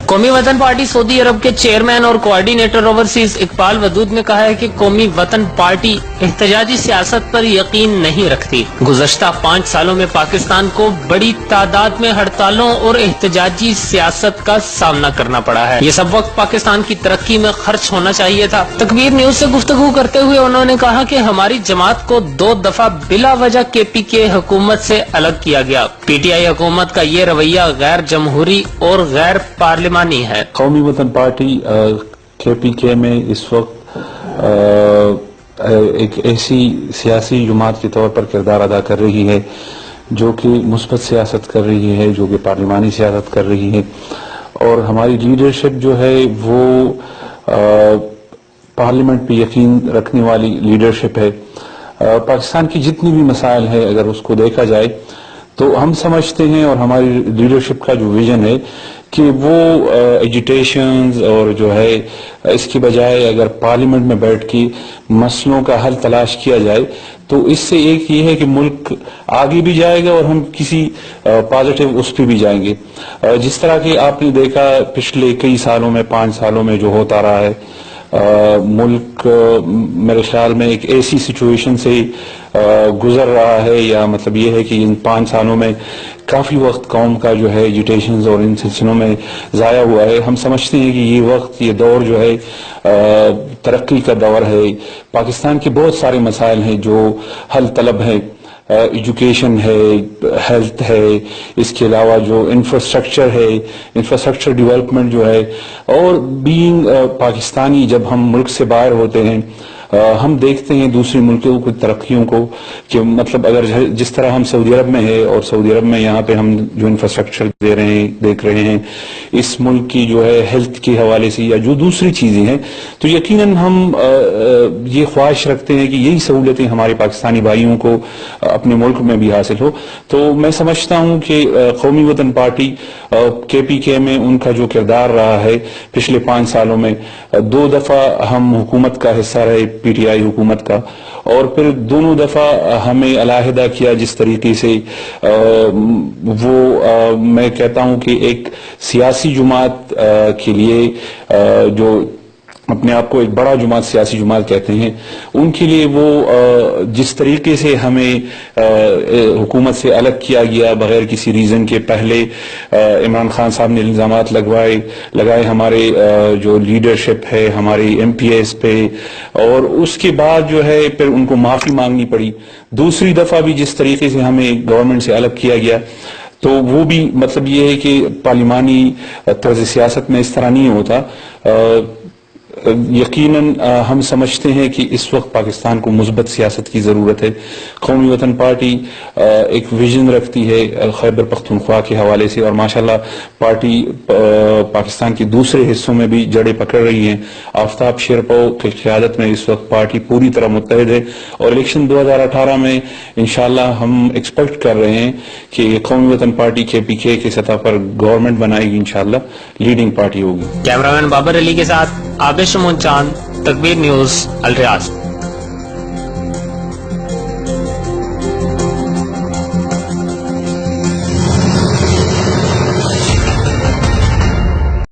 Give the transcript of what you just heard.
قومی وطن پارٹی سعودی عرب کے چیئرمین اور کوارڈینیٹر اوورسیز اقبال ودود نے کہا ہے کہ قومی وطن پارٹی احتجاجی سیاست پر یقین نہیں رکھتی۔ گزشتہ 5 سالوں میں پاکستان کو بڑی تعداد میں ہڑتالوں اور احتجاجی سیاست کا سامنا کرنا پڑا ہے۔ یہ سب وقت پاکستان کی ترقی میں خرچ ہونا چاہیے تھا۔ تکبیر نیوز سے گفتگو کرتے ہوئے انہوں نے کہا کہ ہماری جماعت کو 2 دفعہ بلا وجہ KPK حکومت سے الگ کیا گیا۔ PTI حکومت کا یہ رویہ غیر جمہوری اور غیر پارلیمانی ہے۔ قومی وطن پارٹی KPK میں اس وقت ایک ایسی سیاسی جماعت کے طور پر کردار ادا کر رہی ہے جو کہ مثبت سیاست کر رہی ہے، جو کہ پارلیمانی سیاست کر رہی ہے، اور ہماری لیڈرشپ جو ہے وہ پارلیمنٹ پہ یقین رکھنے والی لیڈرشپ ہے۔ پاکستان کی جتنی بھی مسائل ہے اگر اس کو دیکھا جائے تو ہم سمجھتے ہیں، اور ہماری لیڈرشپ کا جو ویژن ہے کہ وہ ایجیٹیشنز اور جو ہے اس کی بجائے اگر پارلیمنٹ میں بیٹھ کے مسئلوں کا حل تلاش کیا جائے تو اس سے ایک یہ ہے کہ ملک آگے بھی جائے گا اور ہم کسی پازیٹیو اس پہ بھی جائیں گے۔ جس طرح کہ آپ نے دیکھا پچھلے کئی سالوں میں 5 سالوں میں جو ہوتا رہا ہے، ملک میرے خیال میں ایک ایسی سچویشن سے گزر رہا ہے، یا مطلب یہ ہے کہ ان 5 سالوں میں کافی وقت قوم کا جو ہے ایجیٹیشنز اور ان سلسلوں میں ضائع ہوا ہے۔ ہم سمجھتے ہیں کہ یہ وقت، یہ دور جو ہے ترقی کا دور ہے۔ پاکستان کے بہت سارے مسائل ہیں جو حل طلب ہیں، ایجوکیشن ہے، ہیلتھ ہے، اس کے علاوہ جو انفراسٹرکچر ہے، انفراسٹرکچر ڈیولپمنٹ جو ہے، اور بینگ پاکستانی جب ہم ملک سے باہر ہوتے ہیں ہم دیکھتے ہیں دوسری ملکوں کی ترقیوں کو، کہ مطلب اگر جس طرح ہم سعودی عرب میں ہے، اور سعودی عرب میں یہاں پہ ہم جو انفراسٹرکچر دیکھ رہے ہیں اس ملک کی جو ہے ہیلتھ کے حوالے سے یا جو دوسری چیزیں ہیں، تو یقیناً ہم یہ خواہش رکھتے ہیں کہ یہی سہولتیں ہمارے پاکستانی بھائیوں کو اپنے ملک میں بھی حاصل ہو۔ تو میں سمجھتا ہوں کہ قومی وطن پارٹی KPK میں ان کا جو کردار رہا ہے پچھلے 5 سالوں میں، 2 دفعہ ہم حکومت کا حصہ رہے، PTI حکومت کا، اور پھر دونوں دفعہ ہمیں علیحدہ کیا، جس طریقے سے وہ میں کہتا ہوں کہ ایک سیاسی جماعت کے لیے جو اپنے آپ کو ایک بڑا جماعت، سیاسی جماعت کہتے ہیں، ان کے لیے وہ جس طریقے سے ہمیں حکومت سے الگ کیا گیا بغیر کسی ریزن کے، پہلے عمران خان صاحب نے الزامات لگائے ہمارے جو لیڈرشپ ہے ہمارے MPs پہ، اور اس کے بعد جو ہے پھر ان کو معافی مانگنی پڑی۔ دوسری دفعہ بھی جس طریقے سے ہمیں گورنمنٹ سے الگ کیا گیا، تو وہ بھی مطلب یہ ہے کہ پارلیمانی طرز سیاست میں اس طرح نہیں ہوتا۔ یقیناً ہم سمجھتے ہیں کہ اس وقت پاکستان کو مثبت سیاست کی ضرورت ہے۔ قومی وطن پارٹی ایک ویژن رکھتی ہے خیبر پختونخوا کے حوالے سے، اور ماشاءاللہ پارٹی پاکستان کے دوسرے حصوں میں بھی جڑیں پکڑ رہی ہیں۔ آفتاب شیرپو کی قیادت میں اس وقت پارٹی پوری طرح متحد ہے، اور الیکشن 2018 میں انشاءاللہ ہم ایکسپیکٹ کر رہے ہیں کہ قومی وطن پارٹی KPK کی سطح پر گورنمنٹ بنائے گی، انشاءاللہ لیڈنگ پارٹی ہوگی۔ کیمرامین بابر علی کے ساتھ عابد شمون چاند، تکبیر نیوز، الریاض۔